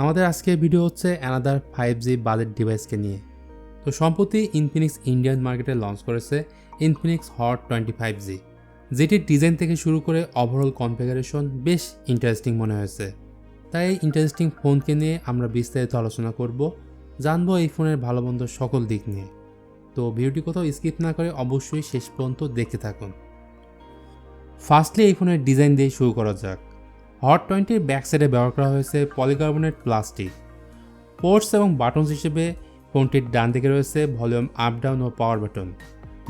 আমাদের আজকের ভিডিও হচ্ছে অ্যানাদার 5G বাজেট ডিভাইসকে নিয়ে। তো সম্প্রতি ইনফিনিক্স ইন্ডিয়ান মার্কেটে লঞ্চ করেছে ইনফিনিক্স হট 25G, যেটির ডিজাইন থেকে শুরু করে ওভারঅল কনফিগারেশন বেশ ইন্টারেস্টিং মনে হয়েছে। তাই এই ইন্টারেস্টিং ফোনকে নিয়ে আমরা বিস্তারিত আলোচনা করব, জানবো এই ফোনের ভালো মন্দ সকল দিক নিয়ে। তো ভিডিওটি কোথাও স্কিপ না করে অবশ্যই শেষ পর্যন্ত দেখতে থাকুন। ফার্স্টলি এই ফোনের ডিজাইন দিয়ে শুরু করা যাক। হট 20-র ব্যাক সাইডে ব্যবহার করা হয়েছে পলিকার্বনেট প্লাস্টিক। পোর্টস এবং বাটনস হিসেবে ফোনটির ডান দিকে রয়েছে ভলিউম আপ ডাউন ও পাওয়ার বাটন,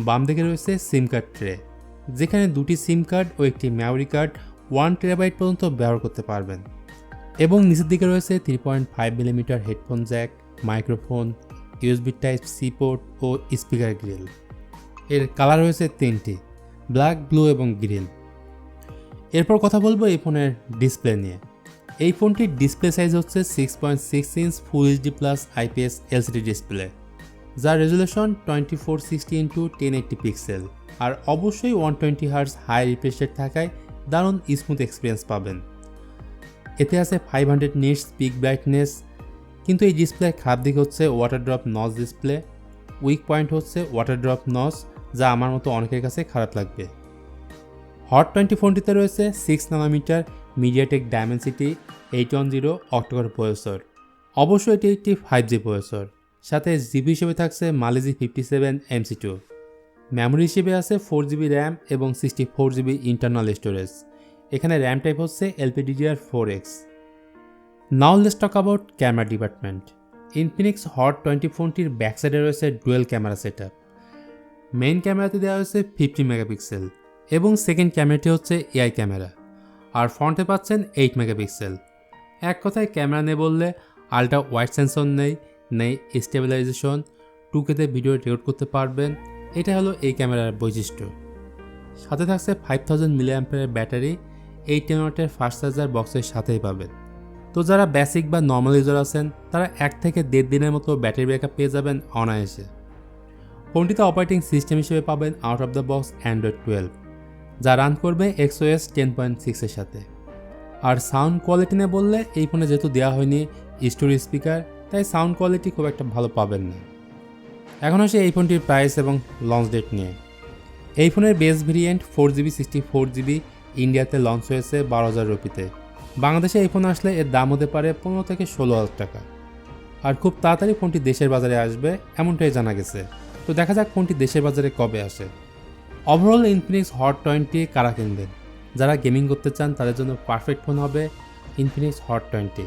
বাম দিকে রয়েছে সিম কার্ড ট্রে, যেখানে দুটি সিম কার্ড ও একটি মেমোরি কার্ড 1 টেরাবাইট পর্যন্ত ব্যবহার করতে পারবেন। এবং নিচের দিকে রয়েছে 3.5mm headphone jack, microphone, USB type C port ও স্পিকার গ্রিল। এর কালার রয়েছে 3টি, ব্ল্যাক, ব্লু এবং গ্রিন। এরপর কথা বলবো এই ফোনের ডিসপ্লে নিয়ে। এই ফোনটির ডিসপ্লে সাইজ হচ্ছে 6.6 inch full HD plus IPS LCD display, যার রেজুলেশন 2460x1080 পিক্সেল, আর অবশ্যই 120Hz হাই রিফ্রেশ রেট থাকায় দারুণ স্মুথ এক্সপিরিয়েন্স পাবেন। এতে আছে 500 নিটস পিক ব্রাইটনেস, কিন্তু এই ডিসপ্লের খারাপ দিক হচ্ছে water drop notch display. Weak point হচ্ছে ওয়াটার ড্রপ নচ, যা আমার মতো অনেকের কাছে খারাপ লাগবে। হট 20 ফোনটিতে রয়েছে 6nm MediaTek Dimensity 810 octa-core processor. অবশ্যই এটি একটি 5G প্রসেসর, সাথে জিবি হিসেবে থাকছে মালিজি 57 MC2। মেমোরি হিসেবে আছে 4GB র্যাম এবং 64GB ইন্টারনাল স্টোরেজ। এখানে র্যাম টাইপ হচ্ছে LPDDR4X। Now let's talk about camera department. Infinix hot 20 ফোনটির ব্যাক সাইডে রয়েছে ডুয়েল ক্যামেরা সেটআপ। মেইন ক্যামেরাতে দেওয়া হয়েছে 50 মেগাপিক্সেল এবং সেকেন্ড ক্যামেরাটি হচ্ছে এআই ক্যামেরা, আর ফ্রন্টে পাচ্ছেন 8 মেগাপিক্সেল। এক কথায় ক্যামেরা নেই বললে আলট্রা ওয়াইড সেন্সর নেই স্টেবিলাইজেশন, 2K-তে ভিডিও রেকর্ড করতে পারবেন। এটা হলো এই ক্যামেরার বৈশিষ্ট্য। সাথে থাকছে 5000 mAh ব্যাটারি, 8 ফাস্ট চার্জার বক্সের সাথেই পাবেন। তো যারা বেসিক বা নর্মাল ইউজার আছেন তারা 1 থেকে 1.5 দিনের মতো ব্যাটারি ব্যাকআপ পেয়ে যাবেন অনায়াসে। ফোনটিতে অপারেটিং সিস্টেম হিসেবে পাবেন out of the box Android 12, যা রান করবে XOS 10.6 এর সাথে। আর সাউন্ড কোয়ালিটি নিয়ে বললে এই ফোনে যেহেতু দেওয়া হয়নি স্টোরি স্পিকার, তাই সাউন্ড কোয়ালিটি খুব একটা ভালো পাবেন না। এখন আসে এই ফোনটির প্রাইস এবং লঞ্চ ডেট নিয়ে। এই ফোনের বেস ভেরিয়েন্ট 4GB 64GB ইন্ডিয়াতে লঞ্চ হয়েছে 12,000 রুপিতে। বাংলাদেশে এই ফোন আসলে এর দাম হতে পারে 15 থেকে 16,000 টাকা। আর খুব তাড়াতাড়ি ফোনটি দেশের বাজারে আসবে এমনটাই জানা গেছে। তো দেখা যাক ফোনটি দেশের বাজারে কবে আসে। ওভারঅল ইনফিনিক্স হট 20 কারা কিনবেন? যারা গেমিং করতে চান তাদের জন্য পারফেক্ট ফোন হবে ইনফিনিক্স হট 20,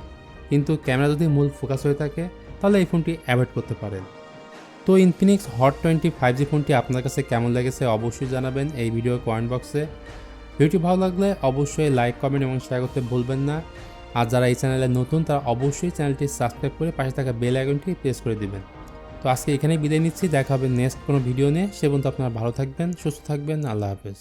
কিন্তু ক্যামেরা যদি মূল ফোকাস হয়ে থাকে তাহলে এই ফোনটি অ্যাভয়েড করতে পারেন। তো ইনফিনিক্স হট 20 5G ফোনটি আপনার কাছে কেমন লেগেছে অবশ্যই জানাবেন এই ভিডিওর কমেন্ট বক্সে। ভিডিওটি ভালো লাগলে অবশ্যই লাইক, কমেন্ট এবং শেয়ার করতে ভুলবেন না। আর যারা এই চ্যানেলে নতুন তারা অবশ্যই চ্যানেলটি সাবস্ক্রাইব করে পাশে থাকা বেল আইকনটি প্রেস করে দিবেন। তো আজকে এখানেই বিদায় নিচ্ছি, দেখা হবে নেক্সট কোনো ভিডিও নিয়ে। সে পর্যন্ত আপনারা ভালো থাকবেন, সুস্থ থাকবেন। আল্লাহ হাফেজ।